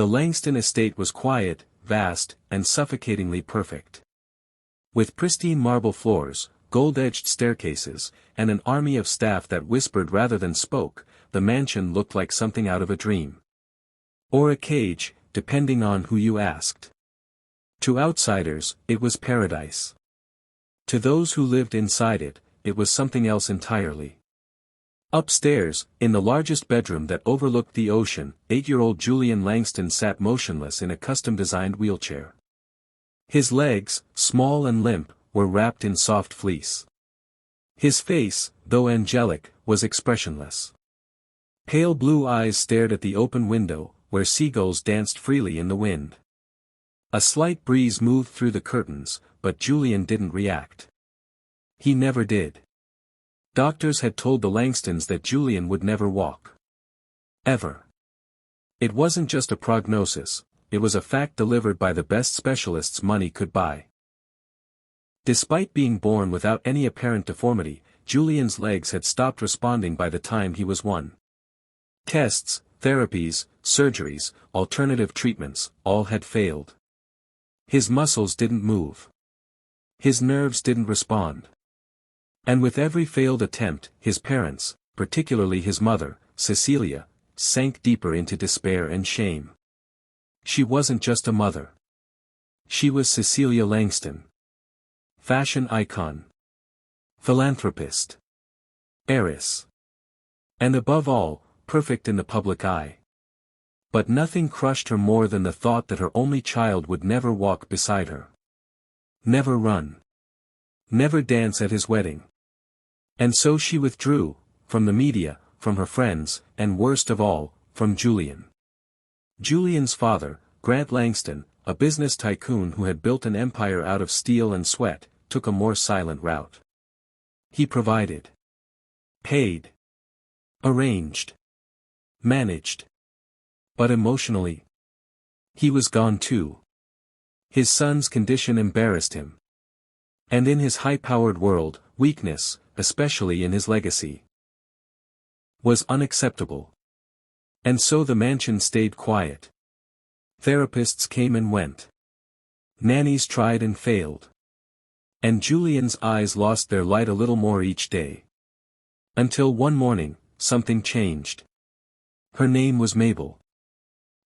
The Langston estate was quiet, vast, and suffocatingly perfect. With pristine marble floors, gold-edged staircases, and an army of staff that whispered rather than spoke, the mansion looked like something out of a dream. Or a cage, depending on who you asked. To outsiders, it was paradise. To those who lived inside it, it was something else entirely. Upstairs, in the largest bedroom that overlooked the ocean, 8-year-old Julian Langston sat motionless in a custom-designed wheelchair. His legs, small and limp, were wrapped in soft fleece. His face, though angelic, was expressionless. Pale blue eyes stared at the open window, where seagulls danced freely in the wind. A slight breeze moved through the curtains, but Julian didn't react. He never did. Doctors had told the Langstons that Julian would never walk. Ever. It wasn't just a prognosis, it was a fact delivered by the best specialists money could buy. Despite being born without any apparent deformity, Julian's legs had stopped responding by the time he was 1. Tests, therapies, surgeries, alternative treatments, all had failed. His muscles didn't move. His nerves didn't respond. And with every failed attempt, his parents, particularly his mother, Cecilia, sank deeper into despair and shame. She wasn't just a mother. She was Cecilia Langston. Fashion icon. Philanthropist. Heiress. And above all, perfect in the public eye. But nothing crushed her more than the thought that her only child would never walk beside her. Never run. Never dance at his wedding. And so she withdrew, from the media, from her friends, and worst of all, from Julian. Julian's father, Grant Langston, a business tycoon who had built an empire out of steel and sweat, took a more silent route. He provided. Paid. Arranged. Managed. But emotionally, he was gone too. His son's condition embarrassed him. And in his high-powered world, weakness, especially in his legacy, was unacceptable. And so the mansion stayed quiet. Therapists came and went. Nannies tried and failed. And Julian's eyes lost their light a little more each day. Until one morning, something changed. Her name was Mabel.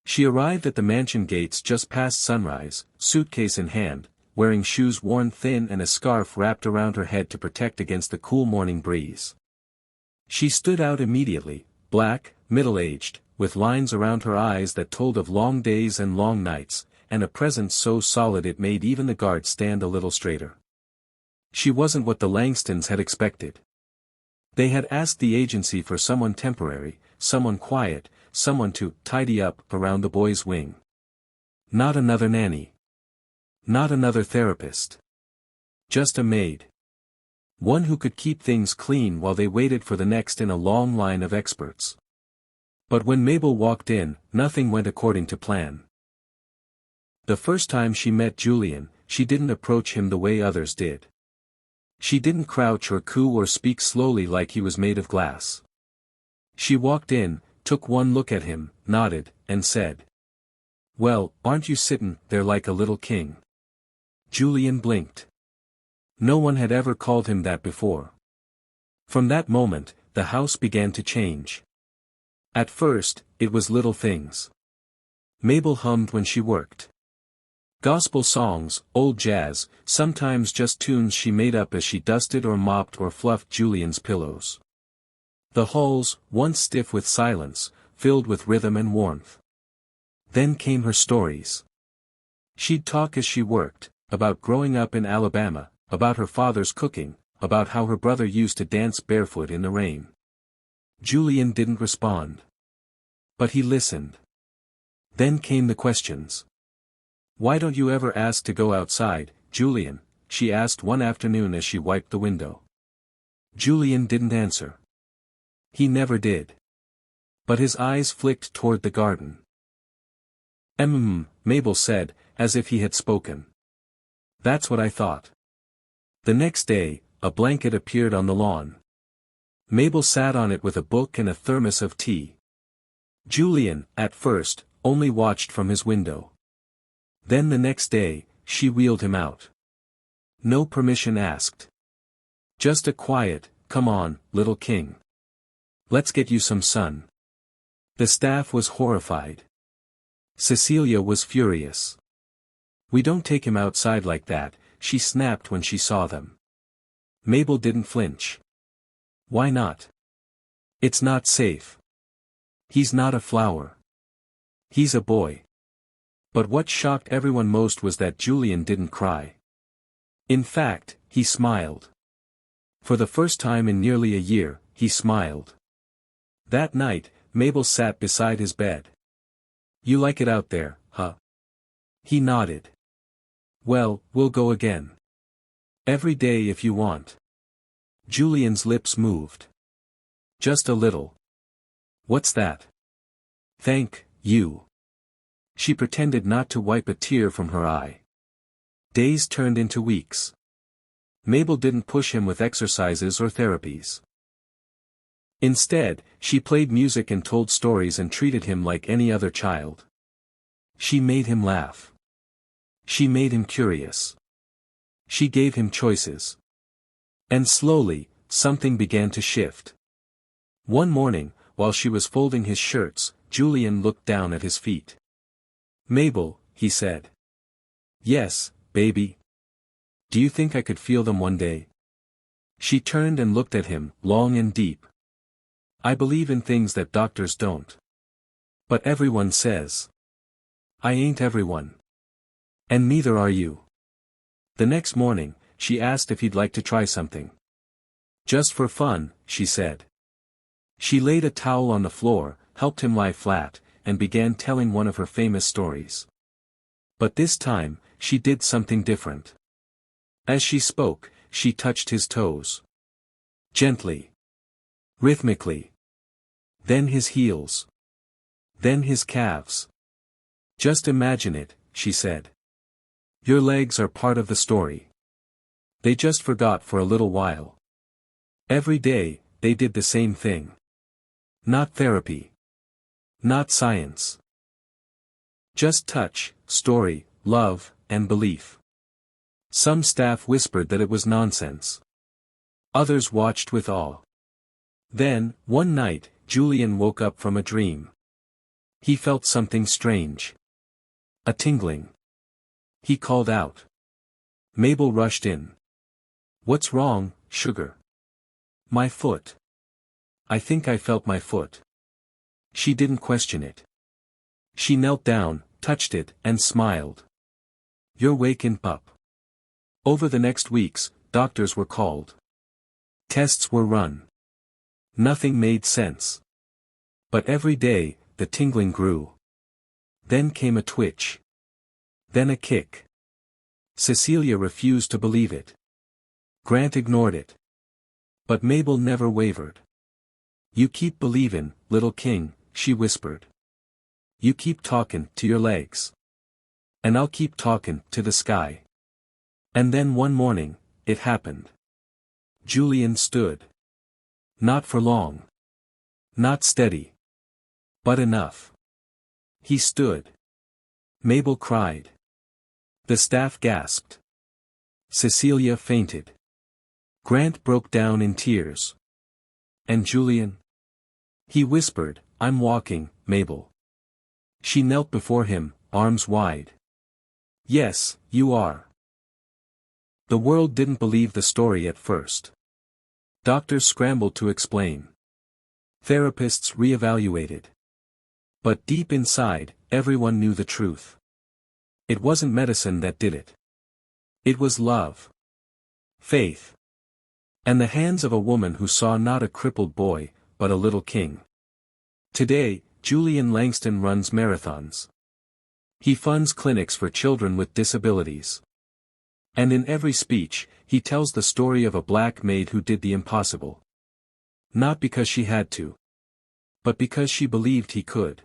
She arrived at the mansion gates just past sunrise, suitcase in hand, wearing shoes worn thin and a scarf wrapped around her head to protect against the cool morning breeze. She stood out immediately, black, middle-aged, with lines around her eyes that told of long days and long nights, and a presence so solid it made even the guards stand a little straighter. She wasn't what the Langstons had expected. They had asked the agency for someone temporary, someone quiet, someone to tidy up around the boy's wing. Not another nanny. Not another therapist. Just a maid. One who could keep things clean while they waited for the next in a long line of experts. But when Mabel walked in, nothing went according to plan. The first time she met Julian, she didn't approach him the way others did. She didn't crouch or coo or speak slowly like he was made of glass. She walked in, took one look at him, nodded, and said, "Well, aren't you sittin' there like a little king?" Julian blinked. No one had ever called him that before. From that moment, the house began to change. At first, it was little things. Mabel hummed when she worked. Gospel songs, old jazz, sometimes just tunes she made up as she dusted or mopped or fluffed Julian's pillows. The halls, once stiff with silence, filled with rhythm and warmth. Then came her stories. She'd talk as she worked, about growing up in Alabama, about her father's cooking, about how her brother used to dance barefoot in the rain. Julian didn't respond. But he listened. Then came the questions. "Why don't you ever ask to go outside, Julian?" she asked one afternoon as she wiped the window. Julian didn't answer. He never did. But his eyes flicked toward the garden. Mabel said, as if he had spoken. "That's what I thought." The next day, a blanket appeared on the lawn. Mabel sat on it with a book and a thermos of tea. Julian, at first, only watched from his window. Then the next day, she wheeled him out. No permission asked. Just a quiet, "Come on, little king. Let's get you some sun." The staff was horrified. Cecilia was furious. "We don't take him outside like that," she snapped when she saw them. Mabel didn't flinch. "Why not? It's not safe. He's not a flower. He's a boy." But what shocked everyone most was that Julian didn't cry. In fact, he smiled. For the first time in nearly a year, he smiled. That night, Mabel sat beside his bed. "You like it out there, huh?" He nodded. "Well, we'll go again. Every day if you want." Julian's lips moved. "Just a little." "What's that?" "Thank you." She pretended not to wipe a tear from her eye. Days turned into weeks. Mabel didn't push him with exercises or therapies. Instead, she played music and told stories and treated him like any other child. She made him laugh. She made him curious. She gave him choices. And slowly, something began to shift. One morning, while she was folding his shirts, Julian looked down at his feet. "Mabel," he said. "Yes, baby. Do you think I could feel them one day?" She turned and looked at him, long and deep. "I believe in things that doctors don't. But everyone says. I ain't everyone. And neither are you." The next morning, she asked if he'd like to try something. "Just for fun," she said. She laid a towel on the floor, helped him lie flat, and began telling one of her famous stories. But this time, she did something different. As she spoke, she touched his toes. Gently. Rhythmically. Then his heels. Then his calves. "Just imagine it," she said. "Your legs are part of the story. They just forgot for a little while." Every day, they did the same thing. Not therapy. Not science. Just touch, story, love, and belief. Some staff whispered that it was nonsense. Others watched with awe. Then, one night, Julian woke up from a dream. He felt something strange. A tingling. He called out. Mabel rushed in. "What's wrong, sugar?" "My foot. I think I felt my foot." She didn't question it. She knelt down, touched it, and smiled. "You're waking up." Over the next weeks, doctors were called. Tests were run. Nothing made sense. But every day, the tingling grew. Then came a twitch. Then a kick. Cecilia refused to believe it. Grant ignored it. But Mabel never wavered. "You keep believin', little king," she whispered. "You keep talkin' to your legs. And I'll keep talkin' to the sky." And then one morning, it happened. Julian stood. Not for long. Not steady. But enough. He stood. Mabel cried. The staff gasped. Cecilia fainted. Grant broke down in tears. And Julian? He whispered, "I'm walking, Mabel." She knelt before him, arms wide. "Yes, you are." The world didn't believe the story at first. Doctors scrambled to explain. Therapists reevaluated. But deep inside, everyone knew the truth. It wasn't medicine that did it. It was love. Faith. And the hands of a woman who saw not a crippled boy, but a little king. Today, Julian Langston runs marathons. He funds clinics for children with disabilities. And in every speech, he tells the story of a black maid who did the impossible. Not because she had to. But because she believed he could.